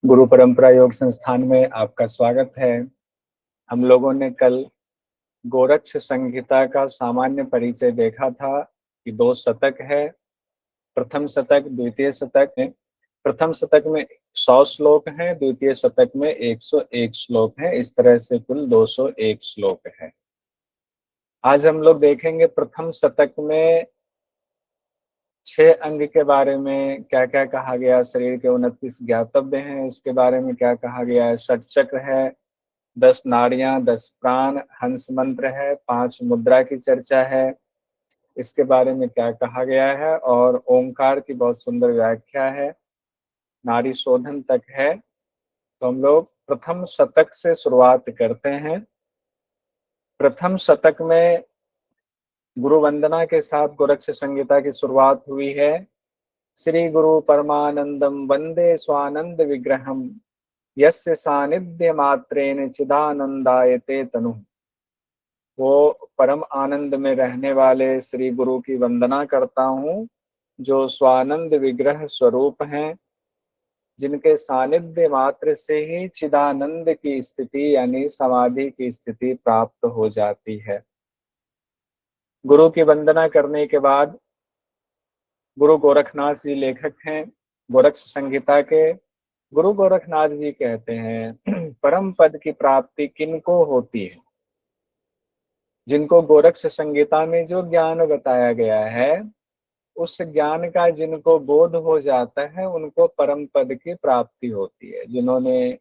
गुरु परंपरा योग संस्थान में आपका स्वागत है। हम लोगों ने कल गोरक्ष संहिता का सामान्य परिचय देखा था कि 2 शतक है। प्रथम शतक, द्वितीय शतक में प्रथम शतक में 100 श्लोक हैं, द्वितीय शतक में 101 श्लोक हैं। इस तरह से कुल 201 श्लोक हैं। आज हम लोग देखेंगे प्रथम शतक में 6 अंग के बारे में क्या क्या कहा गया, शरीर के 29 ज्ञातव्य हैं उसके बारे में क्या कहा गया है, षटचक्र है, 10 नाड़ियां, 10 प्राण, हंस मंत्र है, 5 मुद्रा की चर्चा है, इसके बारे में क्या कहा गया है, और ओंकार की बहुत सुंदर व्याख्या है, नाड़ी शोधन तक है। तो हम लोग प्रथम शतक से शुरुआत करते हैं। प्रथम शतक में गुरु वंदना के साथ गोरक्ष संहिता की शुरुआत हुई है। श्री गुरु परमानंदम वंदे स्वानंद विग्रहम यस्य सानिध्य मात्रेण चिदानंदायते तनु। वो परम आनंद में रहने वाले श्री गुरु की वंदना करता हूँ जो स्वानंद विग्रह स्वरूप हैं, जिनके सानिध्य मात्र से ही चिदानंद की स्थिति यानी समाधि की स्थिति प्राप्त हो जाती है। गुरु की वंदना करने के बाद गुरु गोरखनाथ जी लेखक हैं गोरक्ष संहिता के। गुरु गोरखनाथ जी कहते हैं परम पद की प्राप्ति किनको होती है? जिनको गोरक्ष संहिता में जो ज्ञान बताया गया है उस ज्ञान का जिनको बोध हो जाता है उनको परम पद की प्राप्ति होती है। जिन्होंने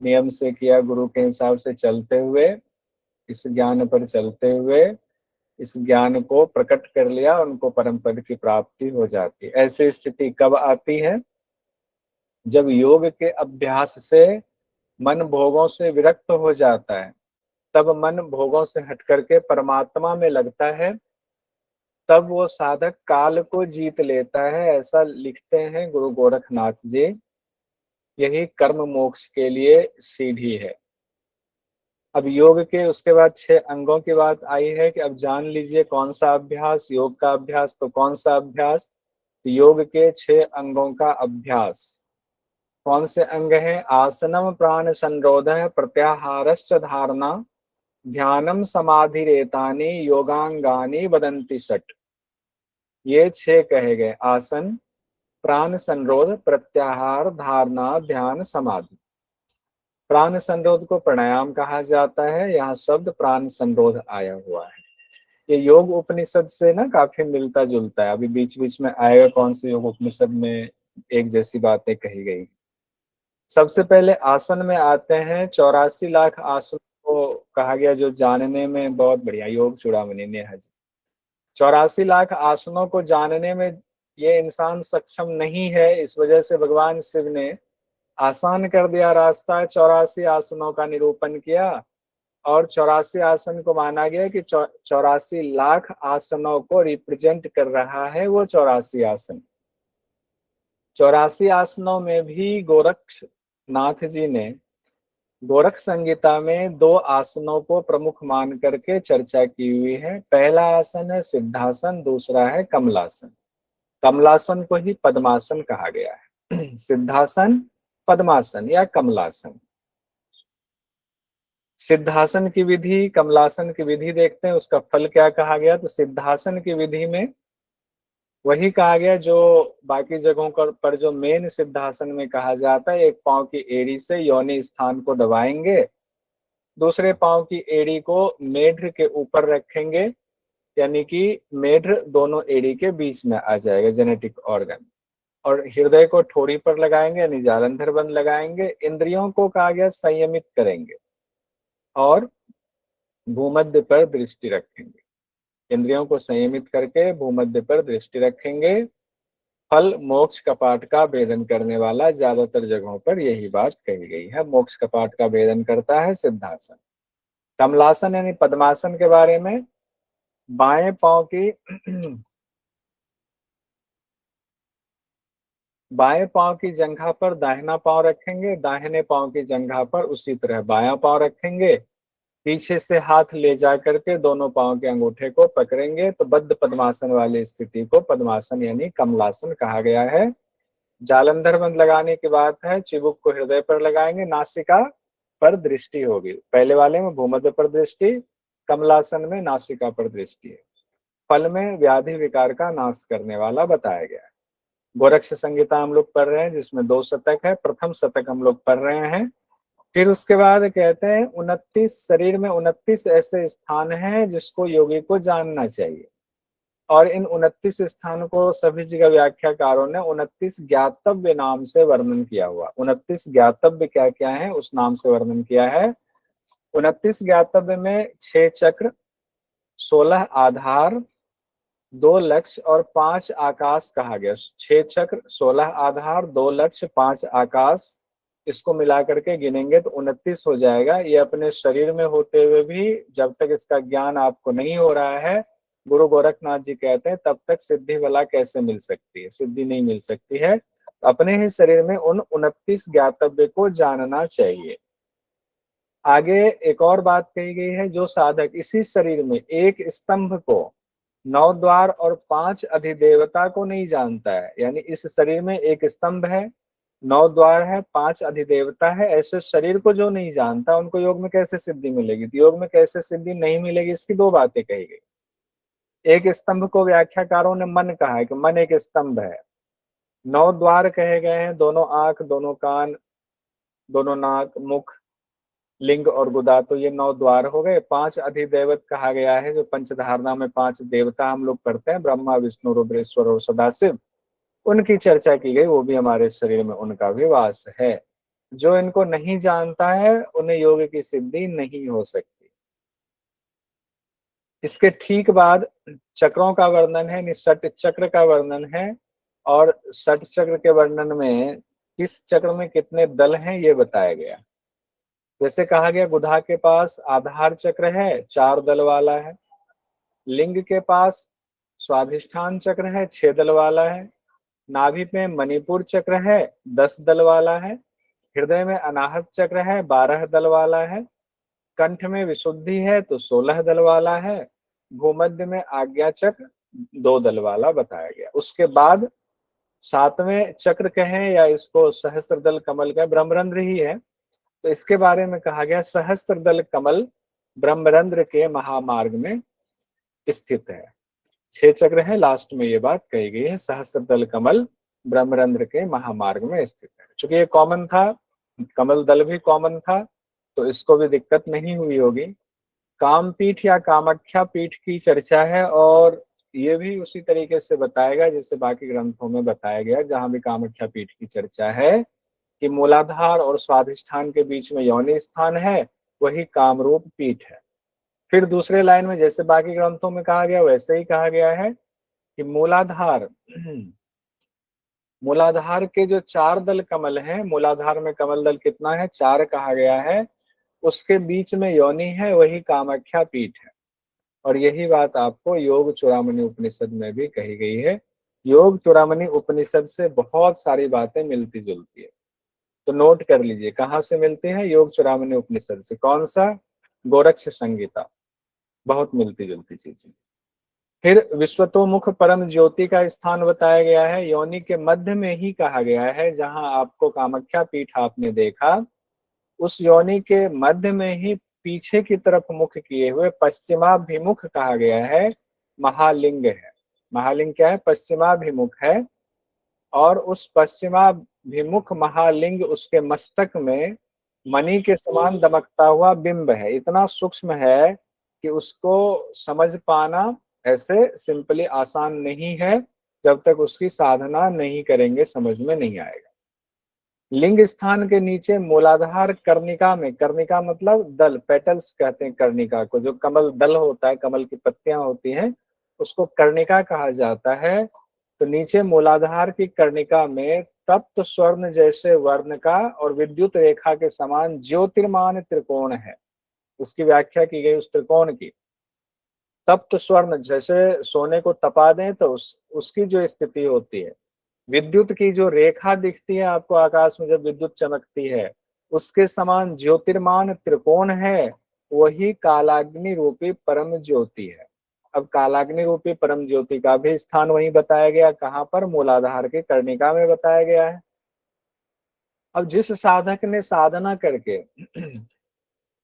नियम से किया, गुरु के हिसाब से चलते हुए, इस ज्ञान पर चलते हुए इस ज्ञान को प्रकट कर लिया, उनको परम पद की प्राप्ति हो जाती है। ऐसी स्थिति कब आती है? जब योग के अभ्यास से मन भोगों से विरक्त हो जाता है, तब मन भोगों से हट करके परमात्मा में लगता है, तब वो साधक काल को जीत लेता है। ऐसा लिखते हैं गुरु गोरखनाथ जी। यही कर्म मोक्ष के लिए सीढ़ी है। अब योग के उसके बाद 6 अंगों की बात आई है कि अब जान लीजिए कौन सा अभ्यास, योग का अभ्यास। तो कौन सा अभ्यास? योग के 6 अंगों का अभ्यास। कौन से अंग हैं? आसनम प्राण संरोधः प्रत्याहारश्च धारणा ध्यानम समाधि रेतानी योगांगानी वदंती षट। ये 6 कहे गए। आसन, प्राण संरोध, प्रत्याहार, धारणा, ध्यान, समाधि। प्राण संरोध को प्राणायाम कहा जाता है। यहाँ शब्द प्राण संरोध आया हुआ है। ये योग उपनिषद से ना काफी मिलता जुलता है। अभी बीच बीच में आएगा कौन से योग उपनिषद में एक जैसी बातें कही गई। सबसे पहले आसन में आते हैं। 84 लाख आसन को कहा गया, जो जानने में बहुत बढ़िया। योग चूड़ामणि नेहा जी, 84 लाख आसनों को जानने में ये इंसान सक्षम नहीं है। इस वजह से भगवान शिव ने आसान कर दिया रास्ता, 84 आसनों का निरूपण किया, और 84 आसन को माना गया कि 84 लाख आसनों को रिप्रेजेंट कर रहा है वो 84 आसन। 84 आसनों में भी गोरक्षनाथ जी ने गोरख संहिता में 2 आसनों को प्रमुख मान करके चर्चा की हुई है। पहला आसन है सिद्धासन, दूसरा है कमलासन। कमलासन को ही पद्मासन कहा गया है। सिद्धासन, पद्मासन या कमलासन। सिद्धासन की विधि, कमलासन की विधि देखते हैं, उसका फल क्या कहा गया। तो सिद्धासन की विधि में वही कहा गया जो बाकी जगहों पर जो मेन सिद्धासन में कहा जाता है। एक पांव की एड़ी से योनि स्थान को दबाएंगे, दूसरे पांव की एड़ी को मेढ्र के ऊपर रखेंगे, यानी कि मेढ्र दोनों एड़ी के बीच में आ जाएगा, जेनेटिक ऑर्गन, और हृदय को ठोड़ी पर लगाएंगे यानी जालंधर बंद लगाएंगे। इंद्रियों को कहा गया संयमित करेंगे और भूमध्य पर दृष्टि रखेंगे। इंद्रियों को संयमित करके भूमध्य पर दृष्टि रखेंगे। फल मोक्ष कपाट का भेदन करने वाला। ज्यादातर जगहों पर यही बात कही गई है। मोक्ष कपाट का भेदन करता है सिद्धासन। कमलासन यानी पद्मासन के बारे में, बाएं पांव की बाएं पांव की जंघा पर दाहिना पांव रखेंगे, दाहिने पांव की जंघा पर उसी तरह बायां पांव रखेंगे। पीछे से हाथ ले जा करके दोनों पांव के अंगूठे को पकड़ेंगे, तो बद्ध पद्मासन वाली स्थिति को पद्मासन यानी कमलासन कहा गया है। जालंधर बंद लगाने की बात है, चिबुक को हृदय पर लगाएंगे, नासिका पर दृष्टि होगी। पहले वाले में भूमध्य पर दृष्टि, कमलासन में नासिका पर दृष्टि है। फल में व्याधि विकार का नाश करने वाला बताया गया है। गोरक्ष संहिता हम लोग पढ़ रहे हैं जिसमें 2 शतक है, प्रथम शतक हम लोग पढ़ रहे हैं। फिर उसके बाद कहते हैं 29 शरीर में 29 ऐसे स्थान हैं जिसको योगी को जानना चाहिए, और इन 29 स्थानों को सभी जगह व्याख्याकारों ने 29 ज्ञातव्य नाम से वर्णन किया हुआ। 29 ज्ञातव्य क्या क्या है उस नाम से वर्णन किया है। 29 ज्ञातव्य में 6 चक्र, 16 आधार, 2 लक्ष्य और 5 आकाश कहा गया। 6 चक्र, 16 आधार, 2 लक्ष्य, 5 आकाश, इसको मिला करके गिनेंगे तो 29 हो जाएगा। ये अपने शरीर में होते हुए भी जब तक इसका ज्ञान आपको नहीं हो रहा है, गुरु गोरखनाथ जी कहते हैं, तब तक सिद्धि भला कैसे मिल सकती है, सिद्धि नहीं मिल सकती है। अपने ही शरीर में उन 29 ज्ञातव्य को जानना चाहिए। आगे एक और बात कही गई है, जो साधक इसी शरीर में एक स्तंभ को, 9 द्वार और 5 अधिदेवता को नहीं जानता है, यानी इस शरीर में एक स्तंभ है, 9 द्वार है, 5 अधिदेवता है, ऐसे शरीर को जो नहीं जानता उनको योग में कैसे सिद्धि मिलेगी। तो योग में कैसे सिद्धि नहीं मिलेगी, इसकी 2 बातें कही गई। एक स्तंभ को व्याख्याकारों ने मन कहा है कि मन एक स्तंभ है। 9 द्वार कहे गए हैं, दोनों आंख, दोनों कान, दोनों नाक, मुख, लिंग और गुदा, तो ये 9 द्वार हो गए। 5 अधिदेवत कहा गया है, जो पंचधारणा में 5 देवता हम लोग पढ़ते हैं, ब्रह्मा विष्णु रुद्रेश्वर और सदाशिव, उनकी चर्चा की गई, वो भी हमारे शरीर में उनका भी वास है। जो इनको नहीं जानता है उन्हें योग की सिद्धि नहीं हो सकती। इसके ठीक बाद चक्रों का वर्णन है, षट चक्र का वर्णन है, और षट चक्र के वर्णन में किस चक्र में कितने दल हैं ये बताया गया। जैसे कहा गया गुधा के पास आधार चक्र है, 4 दल वाला है। लिंग के पास स्वाधिष्ठान चक्र है, 6 दल वाला है। नाभि में मणिपुर चक्र है, 10 दल वाला है। हृदय में अनाहत चक्र है, 12 दल वाला है। कंठ में विशुद्धि है तो 16 दल वाला है। भूमध्य में आज्ञा चक्र 2 दल वाला बताया गया। उसके बाद 7वें चक्र कहें या इसको सहस्त्र दल कमल का, ब्रह्मरंध्र ही है, तो इसके बारे में कहा गया सहस्त्र दल कमल ब्रह्मरंध्र के महामार्ग में स्थित है। 6 चक्र है, लास्ट में ये बात कही गई है, सहस्त्र दल कमल ब्रह्मरंध्र के महामार्ग में स्थित है। चूंकि ये कॉमन था, कमल दल भी कॉमन था, तो इसको भी दिक्कत नहीं हुई होगी। कामपीठ या कामाख्या पीठ की चर्चा है, और ये भी उसी तरीके से बताएगा जैसे बाकी ग्रंथों में बताया गया। जहां भी कामाख्या पीठ की चर्चा है कि मूलाधार और स्वाधिष्ठान के बीच में योनि स्थान है, वही कामरूप पीठ है। फिर दूसरे लाइन में जैसे बाकी ग्रंथों में कहा गया वैसे ही कहा गया है कि मूलाधार मूलाधार के जो 4 दल कमल हैं, मूलाधार में कमल दल कितना है, 4 कहा गया है, उसके बीच में योनि है, वही कामाख्या पीठ है। और यही बात आपको योग चूड़ामणि उपनिषद में भी कही गई है। योग चूड़ामणि उपनिषद से बहुत सारी बातें मिलती जुलती है, तो नोट कर लीजिए कहाँ से मिलते हैं, योग चूड़ामणि उपनिषद से। कौन सा, गोरक्ष संहिता, बहुत मिलती जुलती चीजें। फिर विश्वतोमुख परम ज्योति का स्थान बताया गया है, योनि के मध्य में ही कहा गया है। जहां आपको कामाख्या पीठ आपने देखा, उस योनि के मध्य में ही पीछे की तरफ मुख किए हुए पश्चिमाभिमुख कहा गया है, महालिंग है। महालिंग क्या है, पश्चिमाभिमुख है, और उस पश्चिमाभिमुख महालिंग उसके मस्तक में मणि के समान दमकता हुआ बिंब है। इतना सूक्ष्म है कि उसको समझ पाना ऐसे सिंपली आसान नहीं है, जब तक उसकी साधना नहीं करेंगे समझ में नहीं आएगा। लिंग स्थान के नीचे मूलाधार कर्णिका में, कर्णिका मतलब दल, पेटल्स कहते हैं कर्णिका को, जो कमल दल होता है, कमल की पत्तियां होती हैं, उसको कर्णिका कहा जाता है। तो नीचे मूलाधार की कर्णिका में तप्त स्वर्ण जैसे वर्ण का और विद्युत रेखा के समान ज्योतिर्मान त्रिकोण है। उसकी व्याख्या की गई उस त्रिकोण की। तप्त स्वर्ण, जैसे सोने को तपा दें तो उसकी जो स्थिति होती है, विद्युत की जो रेखा दिखती है आपको आकाश में जब विद्युत चमकती है, उसके समान ज्योतिर्मान त्रिकोण है, वही कालाग्नि रूपी परम ज्योति है। अब कालाग्नि रूपी परम ज्योति का भी स्थान वहीं बताया गया, कहाँ पर? मूलाधार के कर्णिका में बताया गया है। अब जिस साधक ने साधना करके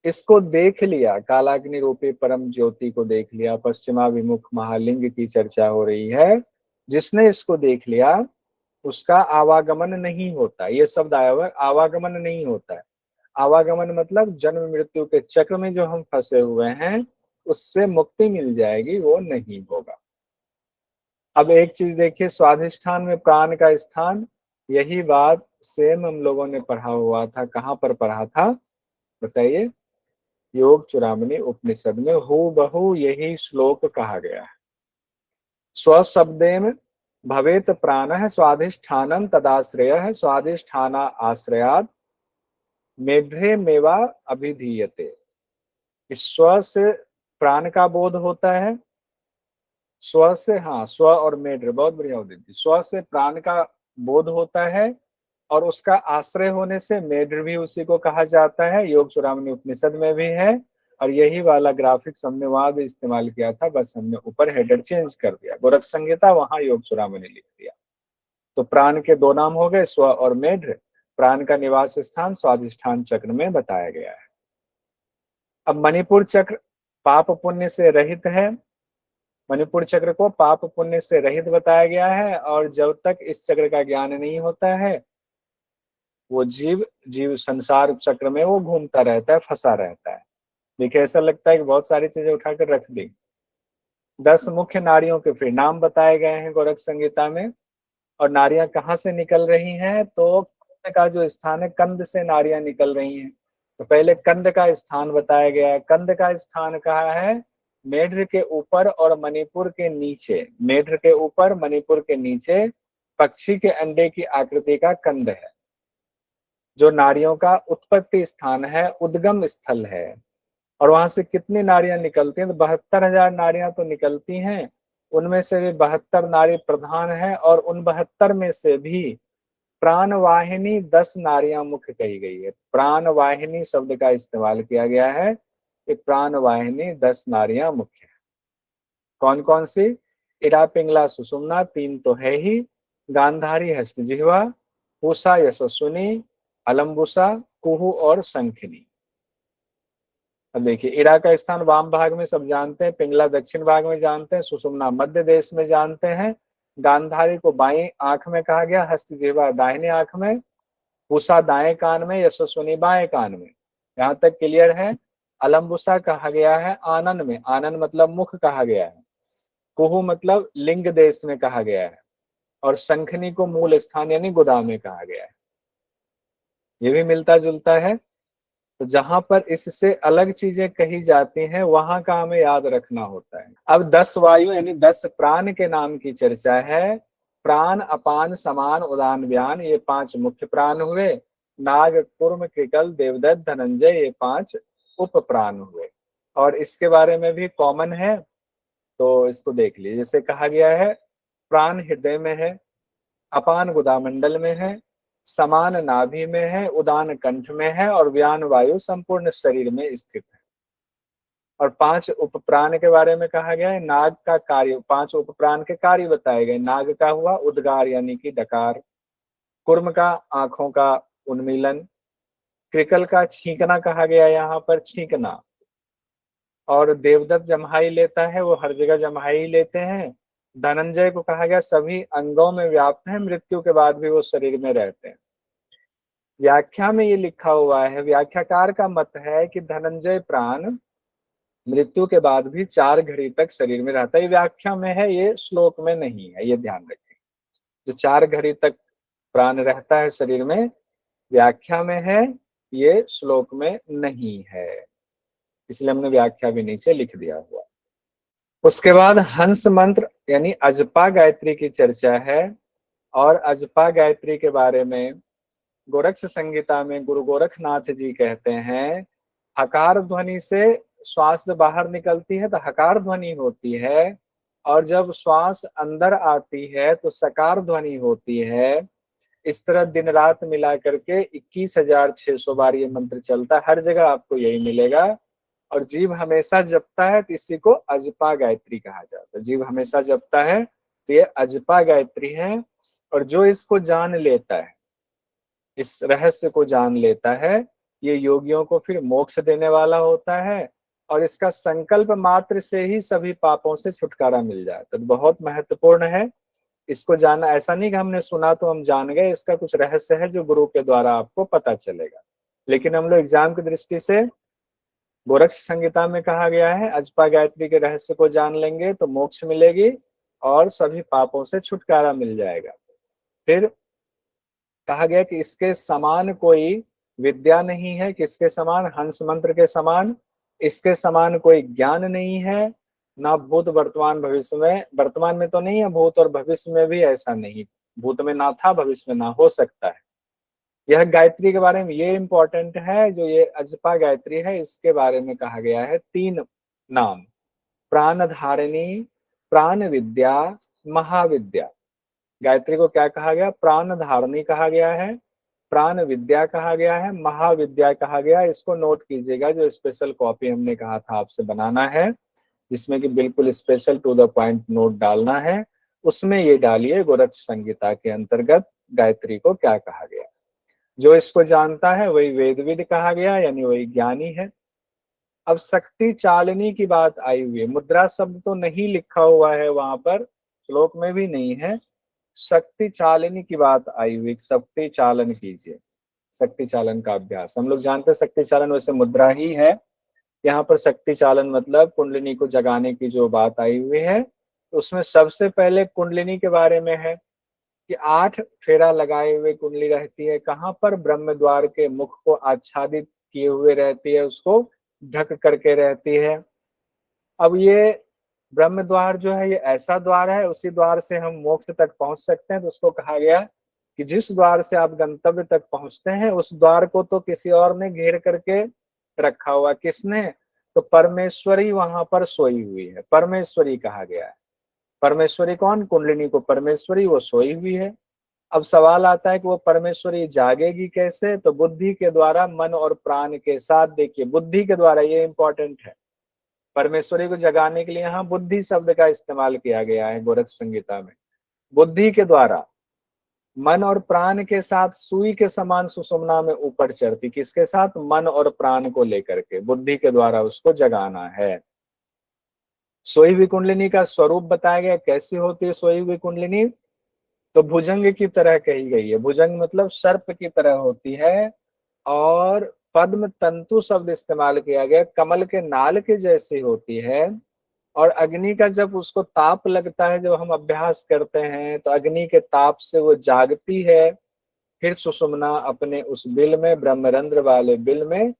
इसको देख लिया, कालाग्नि रूपी परम ज्योति को देख लिया, पश्चिमाभिमुख महालिंग की चर्चा हो रही है, जिसने इसको देख लिया उसका आवागमन नहीं होता। ये शब्द आया हुआ है, आवागमन नहीं होता है। आवागमन मतलब जन्म मृत्यु के चक्र में जो हम फंसे हुए हैं उससे मुक्ति मिल जाएगी, वो नहीं होगा। अब एक चीज देखिए, स्वाधिष्ठान में प्राण का स्थान, यही बात सेम हम लोगों ने पढ़ा हुआ था। कहाँ पर पढ़ा था बताइए? योग चूड़ामणि उपनिषद में हूबहू यही श्लोक कहा गया है। स्वशब्देन भवेत प्राणः स्वाधिष्ठानं तदाश्रयः स्वाधिष्ठाना आश्रयात् मेढ्रे मेवा अभिधीयते। स्व से प्राण का बोध होता है, स्व से, हाँ, स्व और मेढ्र, बहुत बढ़िया उदित जी। स्व से प्राण का बोध होता है और उसका आश्रय होने से मेढ्र भी उसी को कहा जाता है। योग चूड़ामणि उपनिषद में भी है और यही वाला ग्राफिक्स हमने वहां भी इस्तेमाल किया था, बस हमने ऊपर हेडर चेंज कर दिया। गोरख संहिता, वहां योग चूड़ामणि लिख दिया। तो प्राण के दो नाम हो गए, स्व और मेढ्र। प्राण का निवास स्थान स्वाधिष्ठान चक्र में बताया गया है। अब मणिपुर चक्र पाप पुण्य से रहित है। मणिपुर चक्र को पाप पुण्य से रहित बताया गया है और जब तक इस चक्र का ज्ञान नहीं होता है वो जीव संसार चक्र में वो घूमता रहता है, फंसा रहता है। देखिए ऐसा लगता है कि बहुत सारी चीजें उठाकर रख दी। 10 मुख्य नारियों के फिर नाम बताए गए हैं गोरख संहिता में। और नारियां कहाँ से निकल रही हैं? तो कंद का जो स्थान है, कंद से नारियां निकल रही हैं। तो पहले कंद का स्थान बताया गया है। कंद का स्थान कहाँ है? मेढ्र के ऊपर और मणिपुर के नीचे। मेढ्र के ऊपर, मणिपुर के नीचे पक्षी के अंडे की आकृति का कंद है, जो नारियों का उत्पत्ति स्थान है, उद्गम स्थल है। और वहां से कितनी नारियां निकलती हैं? तो 72,000 नारियां तो निकलती हैं। उनमें से भी 72 नारी प्रधान है और उन 72 में से भी प्राण वाहिनी 10 नारियां मुख्य कही गई है। प्राण वाहिनी शब्द का इस्तेमाल किया गया है कि प्राण वाहिनी 10 नारियां मुख्य है। कौन कौन सी? इरा पिंगला सुषुम्ना, 3 तो है ही, गांधारी हस्तजिह्वा, पूषा यशस्विनी, अलम्बुसा, कुहू और शंखिनी। अब देखिए, इरा का स्थान वाम भाग में सब जानते हैं, पिंगला दक्षिण भाग में जानते हैं, सुषुम्ना मध्य देश में जानते हैं, गांधारी को बाईं आंख में कहा गया, हस्तजिह्वा दाहिने आंख में, पूषा दाएं कान में, यशस्विनी बाएं कान में। यहाँ तक क्लियर है। अलम्बुसा कहा गया है आनन में, आनन मतलब मुख कहा गया है। कुहू मतलब लिंग देश में कहा गया है। और शंखनी को मूल स्थान यानी गुदा में कहा गया है। ये भी मिलता जुलता है। तो जहां पर इससे अलग चीजें कही जाती हैं वहां का हमें याद रखना होता है। अब 10 वायु यानी 10 प्राण के नाम की चर्चा है। प्राण, अपान, समान, उदान, व्यान, ये 5 मुख्य प्राण हुए। नाग, कूर्म, कृकल, देवदत्त, धनंजय, ये 5 उप प्राण हुए। और इसके बारे में भी कॉमन है, तो इसको देख लीजिए। जैसे कहा गया है, प्राण हृदय में है, अपान गुदामंडल में है, समान नाभि में है, उदान कंठ में है और व्यान वायु संपूर्ण शरीर में स्थित है। और 5 उपप्राण के बारे में कहा गया है। नाग का कार्य, 5 उपप्राण के कार्य बताए गए। नाग का हुआ उद्गार यानी कि डकार, कुर्म का आंखों का उन्मीलन, कृकल का छींकना कहा गया यहाँ पर, छींकना। और देवदत्त जम्हाई लेता है, वो हर जगह जम्हाई लेते हैं। धनंजय को कहा गया सभी अंगों में व्याप्त है, मृत्यु के बाद भी वो शरीर में रहते हैं। व्याख्या में ये लिखा हुआ है, व्याख्याकार का मत है कि धनंजय प्राण मृत्यु के बाद भी 4 घड़ी तक शरीर में रहता है। ये व्याख्या में है, ये श्लोक में नहीं है, ये ध्यान रखें। जो 4 घड़ी तक प्राण रहता है शरीर में, व्याख्या में है, ये श्लोक में नहीं है। इसलिए हमने व्याख्या भी नीचे लिख दिया हुआ। उसके बाद हंस मंत्र यानी अजपा गायत्री की चर्चा है। और अजपा गायत्री के बारे में गोरक्ष संहिता में गुरु गोरखनाथ जी कहते हैं, हकार ध्वनि से श्वास जब बाहर निकलती है तो हकार ध्वनि होती है, और जब श्वास अंदर आती है तो सकार ध्वनि होती है। इस तरह दिन रात मिला करके 21,600 बार ये मंत्र चलता है। हर जगह आपको यही मिलेगा और जीव हमेशा जपता है तो इसी को अजपा गायत्री कहा जाता है। जीव हमेशा जपता है तो ये अजपा गायत्री है। और जो इसको जान लेता है, इस रहस्य को जान लेता है, ये योगियों को फिर मोक्ष देने वाला होता है। और इसका संकल्प मात्र से ही सभी पापों से छुटकारा मिल जाता है। तो बहुत महत्वपूर्ण है इसको जानना। ऐसा नहीं कि हमने सुना तो हम जान गए, इसका कुछ रहस्य है जो गुरु के द्वारा आपको पता चलेगा। लेकिन हम लोग एग्जाम की दृष्टि से गोरक्ष संहिता में कहा गया है अजपा गायत्री के रहस्य को जान लेंगे तो मोक्ष मिलेगी और सभी पापों से छुटकारा मिल जाएगा। फिर कहा गया कि इसके समान कोई विद्या नहीं है, किसके समान? हंस मंत्र के समान। इसके समान कोई ज्ञान नहीं है, ना भूत वर्तमान भविष्य में। वर्तमान में तो नहीं है, भूत और भविष्य में भी ऐसा नहीं। भूत में ना था, भविष्य में ना हो सकता है। यह गायत्री के बारे में ये इंपॉर्टेंट है, जो ये अजपा गायत्री है इसके बारे में कहा गया है 3 नाम: प्राण धारिणी, प्राण विद्या, महाविद्या। गायत्री को क्या कहा गया? प्राण धारणी कहा गया है, प्राण विद्या कहा गया है, महाविद्या कहा गया है। इसको नोट कीजिएगा, जो स्पेशल कॉपी हमने कहा था आपसे बनाना है, जिसमें कि बिल्कुल special to the point note डालना है, उसमें ये डालिए गोरक्ष संहिता के अंतर्गत गायत्री को क्या कहा गया। जो इसको जानता है वही वेदविद कहा गया, यानी वही ज्ञानी है। अब शक्ति चालनी की बात आई हुई है। मुद्रा शब्द तो नहीं लिखा हुआ है वहां पर, श्लोक में भी नहीं है। शक्ति चालनी की बात आई हुई, शक्ति चालन कीजिए। शक्ति चालन का अभ्यास हम लोग जानते हैं, शक्ति चालन वैसे मुद्रा ही है। यहाँ पर शक्ति चालन मतलब कुंडलिनी को जगाने की जो बात आई हुई है, तो उसमें सबसे पहले कुंडलिनी के बारे में है कि 8 फेरा लगाए हुए कुंडली रहती है। कहाँ पर? ब्रह्म द्वार के मुख को आच्छादित किए हुए रहती है, उसको ढक करके रहती है। अब ये ब्रह्म द्वार जो है ये ऐसा द्वार है, उसी द्वार से हम मोक्ष तक पहुंच सकते हैं। तो उसको कहा गया कि जिस द्वार से आप गंतव्य तक पहुंचते हैं उस द्वार को तो किसी और ने घेर करके रखा हुआ। किसने? तो परमेश्वरी वहां पर सोई हुई है, परमेश्वरी कहा गया है। परमेश्वरी कौन? कुंडलिनी को परमेश्वरी, वो सोई हुई है। अब सवाल आता है कि वो परमेश्वरी जागेगी कैसे? तो बुद्धि के द्वारा, मन और प्राण के साथ। देखिए, बुद्धि के द्वारा, ये इंपॉर्टेंट है। परमेश्वरी को जगाने के लिए यहाँ बुद्धि शब्द का इस्तेमाल किया गया है गोरक्ष संहिता में। बुद्धि के द्वारा, मन और प्राण के साथ सुई के समान सुषुम्ना में ऊपर चढ़ती। किसके साथ? मन और प्राण को लेकर के बुद्धि के द्वारा उसको जगाना है। सोई हुई कुंडलिनी का स्वरूप बताया गया, कैसी होती है सोई हुई कुंडलिनी? तो भुजंग की तरह कही गई है। भुजंग मतलब सर्प की तरह होती है। और पद्म तंतु शब्द इस्तेमाल किया गया, कमल के नाल के जैसी होती है। और अग्नि का जब उसको ताप लगता है, जब हम अभ्यास करते हैं तो अग्नि के ताप से वो जागती है। फिर सुषुम्ना अपने उस बिल में, ब्रह्मरंध्र वाले बिल में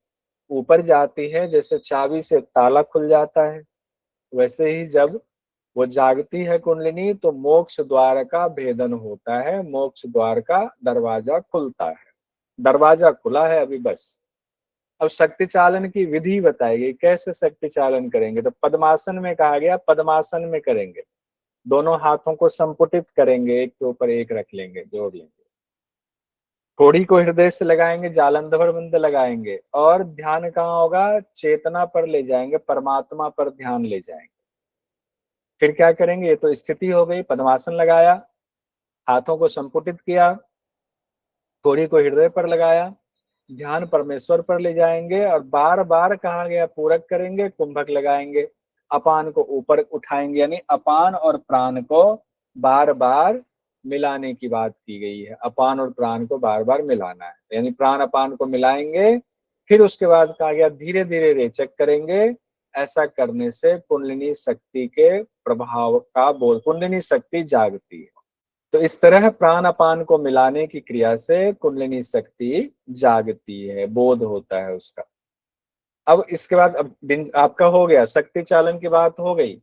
ऊपर जाती है। जैसे चाबी से ताला खुल जाता है, वैसे ही जब वो जागती है कुंडलिनी तो मोक्ष द्वार का भेदन होता है, मोक्ष द्वार का दरवाजा खुलता है। दरवाजा खुला है अभी बस। अब शक्ति चालन की विधि बताई गई, कैसे शक्ति चालन करेंगे? तो पद्मासन में कहा गया, पद्मासन में करेंगे। दोनों हाथों को संपुटित करेंगे, एक के ऊपर एक रख लेंगे, जोड़ लेंगे। थोड़ी को हृदय से लगाएंगे, जालंधर बंद लगाएंगे। और ध्यान कहाँ होगा? चेतना पर ले जाएंगे, परमात्मा पर ध्यान ले जाएंगे। फिर क्या करेंगे? ये तो स्थिति हो गई, पद्मासन लगाया, हाथों को संपुटित किया, थोड़ी को हृदय पर लगाया, ध्यान परमेश्वर पर ले जाएंगे। और बार बार कहा गया पूरक करेंगे, कुंभक लगाएंगे, अपान को ऊपर उठाएंगे, यानी अपान और प्राण को बार बार मिलाने की बात की गई है। अपान और प्राण को बार बार मिलाना है, यानी प्राण अपान को मिलाएंगे। फिर उसके बाद कहा गया धीरे धीरे रेचक करेंगे। ऐसा करने से कुंडलिनी शक्ति के प्रभाव का बोध, कुंडलिनी शक्ति जागती है। तो इस तरह प्राण अपान को मिलाने की क्रिया से कुंडलिनी शक्ति जागती है, बोध होता है उसका। अब इसके बाद अब आपका हो गया, शक्ति चालन की बात हो गई।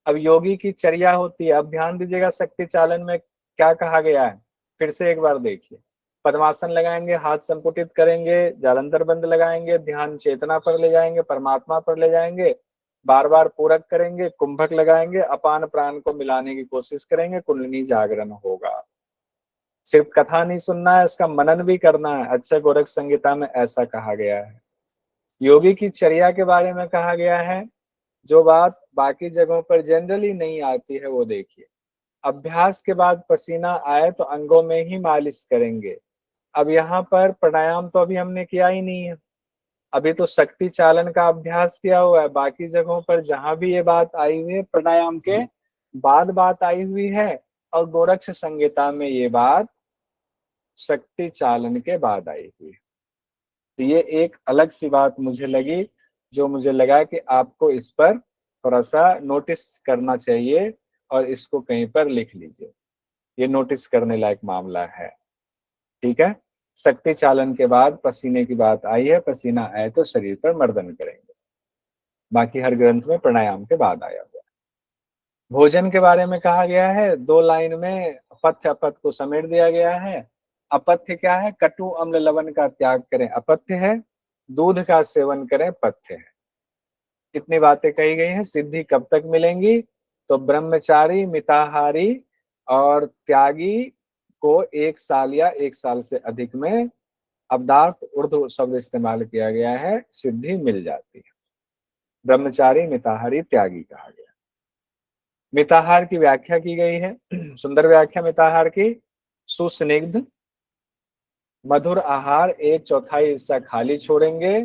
अब योगी की चर्या होती है। अब ध्यान दीजिएगा शक्ति चालन में क्या कहा गया है, फिर से एक बार देखिए। पद्मासन लगाएंगे, हाथ संपुटित करेंगे, जालंधर बंद लगाएंगे, ध्यान चेतना पर ले जाएंगे, परमात्मा पर ले जाएंगे, बार बार पूरक करेंगे, कुंभक लगाएंगे, अपान प्राण को मिलाने की कोशिश करेंगे, कुंडलिनी जागरण होगा। सिर्फ कथा नहीं सुनना है, इसका मनन भी करना है। अच्छे गोरख संहिता में ऐसा कहा गया है। योगी की चर्या के बारे में कहा गया है, जो बात बाकी जगहों पर जनरली नहीं आती है वो देखिए। अभ्यास के बाद पसीना आए तो अंगों में ही मालिश करेंगे। अब यहाँ पर प्राणायाम तो अभी हमने किया ही नहीं है, अभी तो शक्ति चालन का अभ्यास किया हुआ है। बाकी जगहों पर जहां भी ये बात आई हुई है प्राणायाम के बाद बात आई हुई है, और गोरक्ष संहिता में ये बात शक्ति चालन के बाद आई हुई है। तो ये एक अलग सी बात मुझे लगी, जो मुझे लगा कि आपको इस पर थोड़ा सा नोटिस करना चाहिए और इसको कहीं पर लिख लीजिए। ये नोटिस करने लायक मामला है, ठीक है। शक्ति चालन के बाद पसीने की बात आई है, पसीना आए तो शरीर पर मर्दन करेंगे। बाकी हर ग्रंथ में प्राणायाम के बाद आया हुआ है। भोजन के बारे में कहा गया है, 2 लाइन में अपथ्य अपथ को समेट दिया गया है। अपथ्य क्या है? कटु अम्ल लवण का त्याग करें, अपथ्य है। दूध का सेवन करें, पथ्य है। कितनी बातें कही गई हैं। सिद्धि कब तक मिलेंगी? तो ब्रह्मचारी, मिताहारी और त्यागी को 1 साल या 1 साल से अधिक में, अब्दार्थ उर्दू शब्द इस्तेमाल किया गया है, सिद्धि मिल जाती है। ब्रह्मचारी, मिताहारी, त्यागी कहा गया। मिताहार की व्याख्या की गई है, सुंदर व्याख्या मिताहार की। सुस्निग्ध मधुर आहार 1/4 हिस्सा खाली छोड़ेंगे।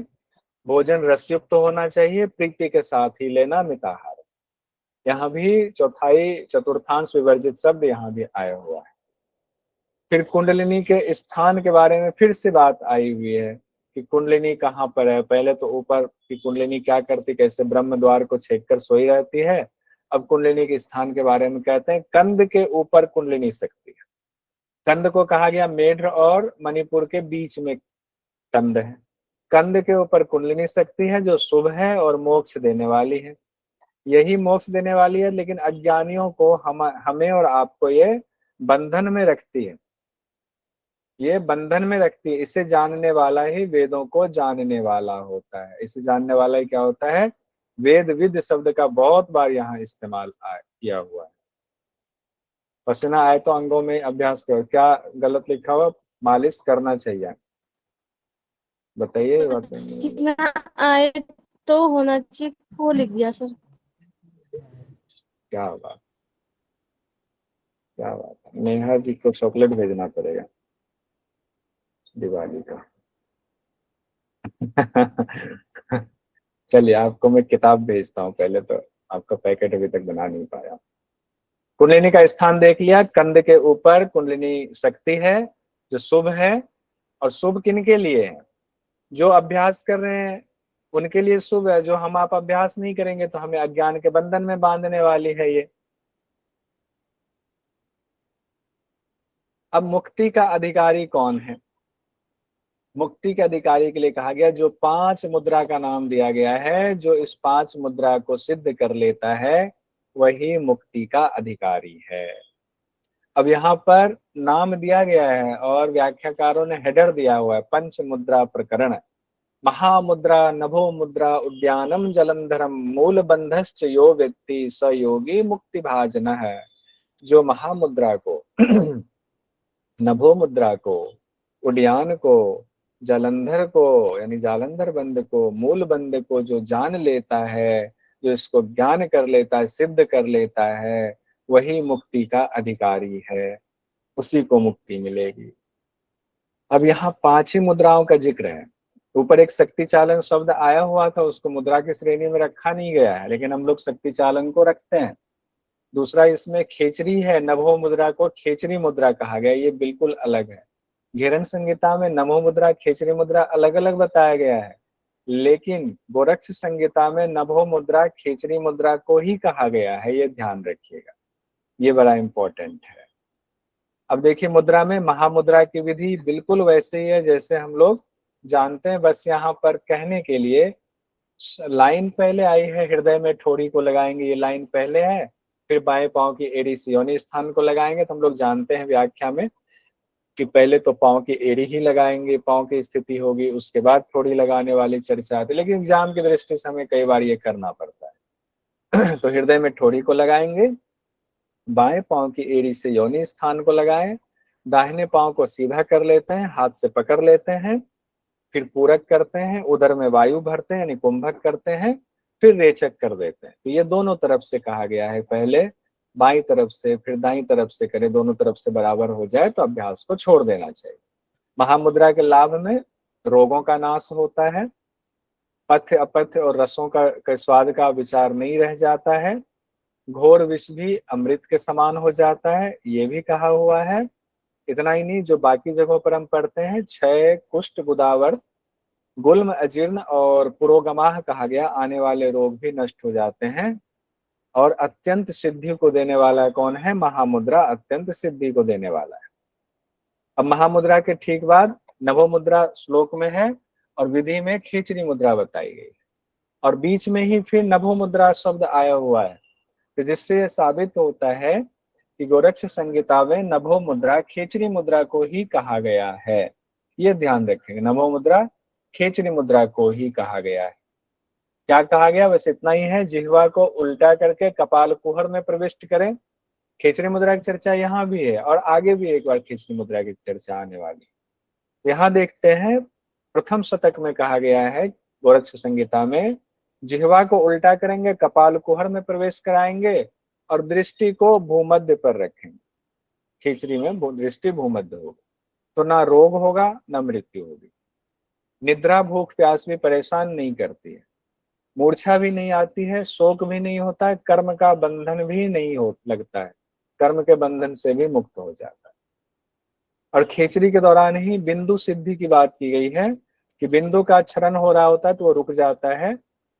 भोजन रसयुक्त होना चाहिए, प्रीति के साथ ही लेना मिताहार। यहाँ भी चौथाई चतुर्थांश विवर्जित शब्द यहाँ भी आया हुआ है। फिर कुंडलिनी के स्थान के बारे में फिर से बात आई हुई है कि कुंडलिनी कहाँ पर है। पहले तो ऊपर की कुंडलिनी क्या करती, कैसे ब्रह्म द्वार को छेद कर सोई रहती है। अब कुंडलिनी के स्थान के बारे में कहते हैं, कंध के ऊपर कुंडलिनी शक्ति है। कंध को कहा गया मेढ्र और मणिपुर के बीच में कंध है। कंध के ऊपर कुंडलिनी शक्ति है, जो शुभ है और मोक्ष देने वाली है। यही मोक्ष देने वाली है, लेकिन अज्ञानियों को हमें और आपको ये बंधन में रखती है। ये बंधन में रखती है। इसे जानने वाला ही वेदों को जानने वाला होता है। इसे जानने वाला ही क्या होता है? वेद विद शब्द का बहुत बार यहाँ इस्तेमाल किया हुआ है। पसीना आए तो अंगों में अभ्यास करो, क्या गलत लिखा हुआ? मालिश करना चाहिए, बताइए। पसीना आए तो होना चाहिए, वो लिख दिया सर। क्या बात, क्या बात। नेहा जी को चॉकलेट भेजना पड़ेगा दिवाली का। चलिए, आपको मैं किताब भेजता हूँ पहले तो, आपका पैकेट अभी तक बना नहीं पाया। कुंडलिनी का स्थान देख लिया, कंध के ऊपर कुंडलिनी शक्ति है, जो शुभ है। और शुभ किन के लिए है? जो अभ्यास कर रहे हैं उनके लिए शुभ है। जो हम आप अभ्यास नहीं करेंगे तो हमें अज्ञान के बंधन में बांधने वाली है ये। अब मुक्ति का अधिकारी कौन है? मुक्ति के अधिकारी के लिए कहा गया, जो 5 मुद्रा का नाम दिया गया है, जो इस 5 मुद्रा को सिद्ध कर लेता है वही मुक्ति का अधिकारी है। अब यहाँ पर नाम दिया गया है और व्याख्याकारों ने हेडर दिया हुआ है, पंच मुद्रा प्रकरण। महामुद्रा, नभो मुद्रा, उद्यानम जलंधरम, मूल बंधश्च यो व्यक्ति स योगी मुक्ति भाजन है। जो महामुद्रा को नभो मुद्रा को, उड्यान को, जालंधर को यानी जालंधर बंद को, मूल बंद को जो जान लेता है, जो इसको ज्ञान कर लेता है, सिद्ध कर लेता है, वही मुक्ति का अधिकारी है, उसी को मुक्ति मिलेगी। अब यहाँ 5 ही मुद्राओं का जिक्र है। ऊपर एक शक्ति चालन शब्द आया हुआ था, उसको मुद्रा की श्रेणी में रखा नहीं गया है, लेकिन हम लोग शक्ति चालन को रखते हैं। दूसरा इसमें खेचरी है, नभो मुद्रा को खेचरी मुद्रा कहा गया, ये बिल्कुल अलग है। घेरन संहिता में नभो मुद्रा, खेचरी मुद्रा अलग अलग बताया गया है, लेकिन गोरक्ष संहिता में नभो मुद्रा, खेचरी मुद्रा को ही कहा गया है, ये ध्यान रखिएगा, ये बड़ा इंपॉर्टेंट है। अब देखिए, मुद्रा में महामुद्रा की विधि बिल्कुल वैसे ही है जैसे हम लोग जानते हैं, बस यहाँ पर कहने के लिए लाइन पहले आई है, हृदय में ठोड़ी को लगाएंगे, ये लाइन पहले है। फिर बाएं पांव की एड़ी से योनि स्थान को लगाएंगे, तो हम लोग जानते हैं व्याख्या में कि पहले तो पांव की एड़ी ही लगाएंगे, पांव की स्थिति होगी, उसके बाद ठोड़ी लगाने वाली चर्चा आती है, लेकिन एग्जाम की दृष्टि से हमें कई बार ये करना पड़ता है। तो हृदय में ठोड़ी को लगाएंगे, बाएं पांव की एड़ी से योनि स्थान को लगाएं, दाहिने पांव को सीधा कर लेते हैं, हाथ से पकड़ लेते हैं, फिर पूरक करते हैं, उदर में वायु भरते हैं यानी कुंभक करते हैं, फिर रेचक कर देते हैं। तो ये दोनों तरफ से कहा गया है, पहले बाईं तरफ से फिर दाईं तरफ से करें, दोनों तरफ से बराबर हो जाए तो अभ्यास को छोड़ देना चाहिए। महामुद्रा के लाभ में रोगों का नाश होता है, पथ्य अपथ्य और रसों का स्वाद का विचार नहीं रह जाता है, घोर विष भी अमृत के समान हो जाता है, ये भी कहा हुआ है। इतना ही नहीं, जो बाकी जगहों पर हम पढ़ते हैं, क्षय कुष्ठ गुदावर्त गुल्म अजीर्ण और पुरोगमाह कहा गया, आने वाले रोग भी नष्ट हो जाते हैं। और अत्यंत सिद्धि को देने वाला कौन है? महामुद्रा अत्यंत सिद्धि को देने वाला है। अब महामुद्रा के ठीक बाद नभो मुद्रा श्लोक में है और विधि में खींचरी मुद्रा बताई गई है, और बीच में ही फिर नभो मुद्रा शब्द आया हुआ है, तो जिससे यह साबित होता है कि गोरक्ष संहिता में नभो मुद्रा खींचरी मुद्रा को ही कहा गया है। ये ध्यान रखेंगे, नभो मुद्रा खींचरी मुद्रा को ही कहा गया है। क्या कहा गया? बस इतना ही है, जिह्वा को उल्टा करके कपाल कुहर में प्रविष्ट करें। खींचरी मुद्रा की चर्चा यहाँ भी है और आगे भी एक बार खींचरी मुद्रा की चर्चा आने वाली। यहाँ देखते हैं, प्रथम शतक में कहा गया है गोरक्ष संहिता में, जिह्वा को उल्टा करेंगे, कपाल कुहर में प्रवेश कराएंगे और दृष्टि को भूमध्य पर रखेंगे। खींचरी में दृष्टि भूमध्य होगी तो ना रोग होगा ना मृत्यु होगी। निद्रा भूख प्यास भी परेशान नहीं करती है, मूर्छा भी नहीं आती है, शोक भी नहीं होता है, कर्म का बंधन भी नहीं हो लगता है, कर्म के बंधन से भी मुक्त हो जाता है। और खींचरी के दौरान ही बिंदु सिद्धि की बात की गई है कि बिंदु का क्षरण हो रहा होता है तो वो रुक जाता है,